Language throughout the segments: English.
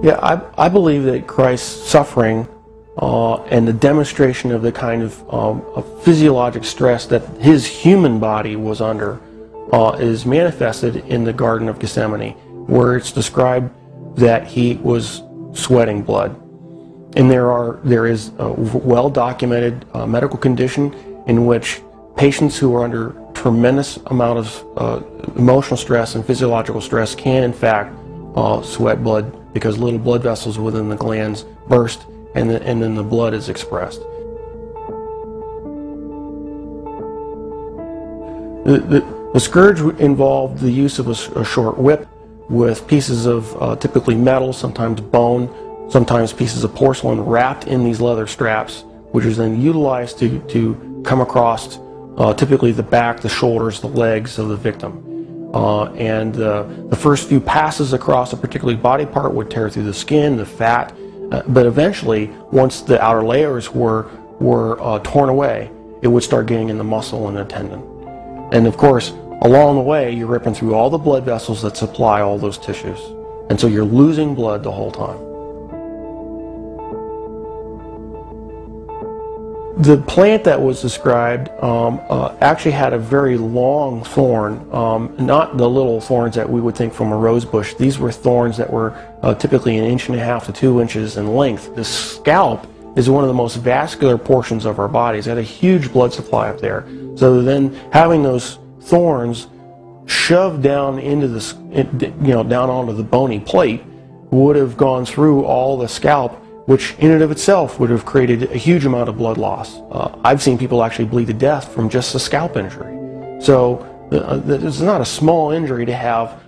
Yeah, I believe that Christ's suffering and the demonstration of the kind of physiologic stress that his human body was under is manifested in the Garden of Gethsemane, where it's described that he was sweating blood. And there is a well-documented medical condition in which patients who are under tremendous amount of emotional stress and physiological stress can in fact sweat blood, because little blood vessels within the glands burst and then the blood is expressed. The scourge involved the use of a short whip with pieces of typically metal, sometimes bone, sometimes pieces of porcelain wrapped in these leather straps, which is then utilized to come across typically the back, the shoulders, the legs of the victim. And the first few passes across a particular body part would tear through the skin, the fat, but eventually, once the outer layers were torn away, it would start getting in the muscle and the tendon. And of course, along the way, you're ripping through all the blood vessels that supply all those tissues. And so you're losing blood the whole time. The plant that was described actually had a very long thorn, not the little thorns that we would think from a rose bush. These were thorns that were typically 1.5 to 2 inches in length. The scalp is one of the most vascular portions of our bodies. It had a huge blood supply up there. So then having those thorns shoved down into the, down onto the bony plate would have gone through all the scalp, which in and of itself would have created a huge amount of blood loss. I've seen people actually bleed to death from just a scalp injury. So it's not a small injury to have,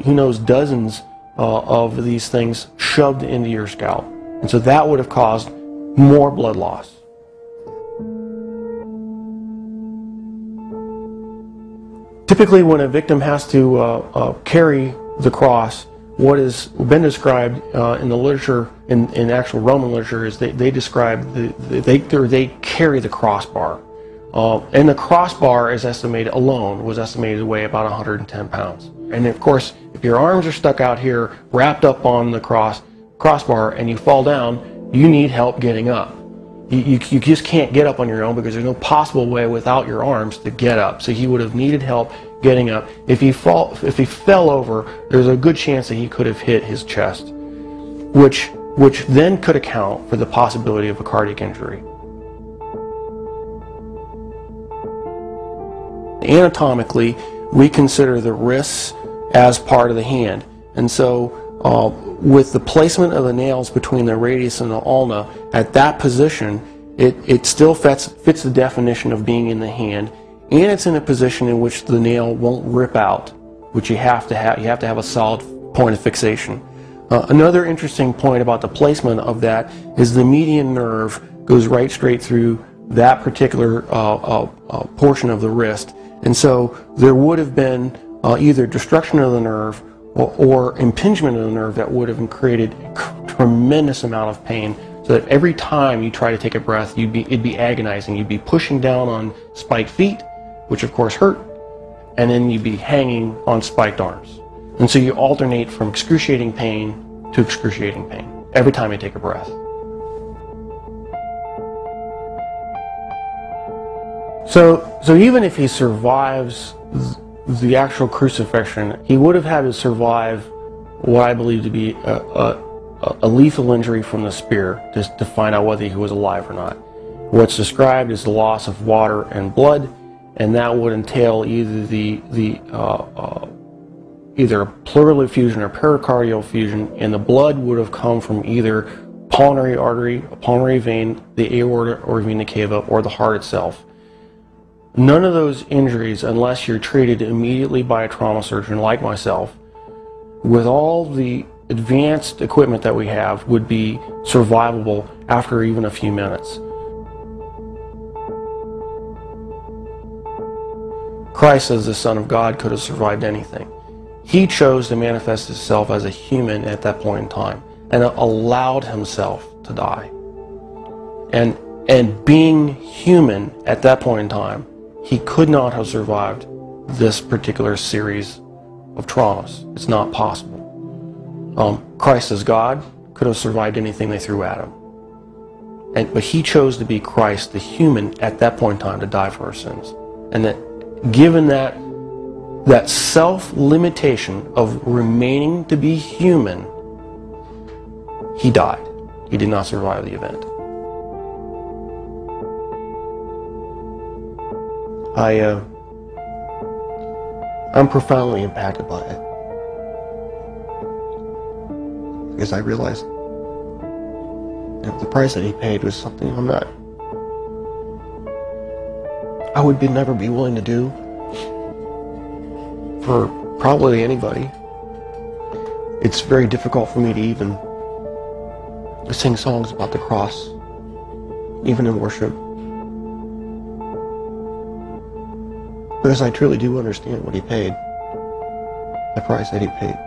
who knows, dozens of these things shoved into your scalp. And so that would have caused more blood loss. Typically when a victim has to carry the cross, what has been described in the literature, in actual Roman literature, is they describe they carry the crossbar, and the crossbar is estimated alone was estimated to weigh about 110 pounds. And of course, if your arms are stuck out here, wrapped up on the crossbar, and you fall down, you need help getting up. You just can't get up on your own, because there's no possible way without your arms to get up. So he would have needed help getting up. If he fell over, there's a good chance that he could have hit his chest, which then could account for the possibility of a cardiac injury. Anatomically, we consider the wrists as part of the hand, and so with the placement of the nails between the radius and the ulna at that position, it still fits the definition of being in the hand, and it's in a position in which the nail won't rip out, which you have to have a solid point of fixation. Another interesting point about the placement of that is the median nerve goes right straight through that particular portion of the wrist, and so there would have been either destruction of the nerve or impingement of the nerve that would have created a tremendous amount of pain, so that every time you try to take a breath, it'd be agonizing. You'd be pushing down on spiked feet, which of course hurt, and then you'd be hanging on spiked arms. And so you alternate from excruciating pain to excruciating pain every time you take a breath. So even if he survives the actual crucifixion, he would have had to survive what I believe to be a lethal injury from the spear, just to find out whether he was alive or not. What's described is the loss of water and blood, and that would entail either either a pleural effusion or pericardial effusion, and the blood would have come from either pulmonary artery, a pulmonary vein, the aorta or vena cava, or the heart itself. None of those injuries, unless you're treated immediately by a trauma surgeon like myself, with all the advanced equipment that we have, would be survivable after even a few minutes. Christ, as the Son of God, could have survived anything. He chose to manifest himself as a human at that point in time, and allowed himself to die. And being human at that point in time, he could not have survived this particular series of traumas. It's not possible. Christ as God could have survived anything they threw at him. But he chose to be Christ, the human, at that point in time to die for our sins. And that given that self-limitation of remaining to be human, he died. He did not survive the event. I'm profoundly impacted by it. Because I realized the price that he paid was something I would never be willing to do for probably anybody. It's very difficult for me to even sing songs about the cross, even in worship. Because I truly do understand what he paid, the price that he paid.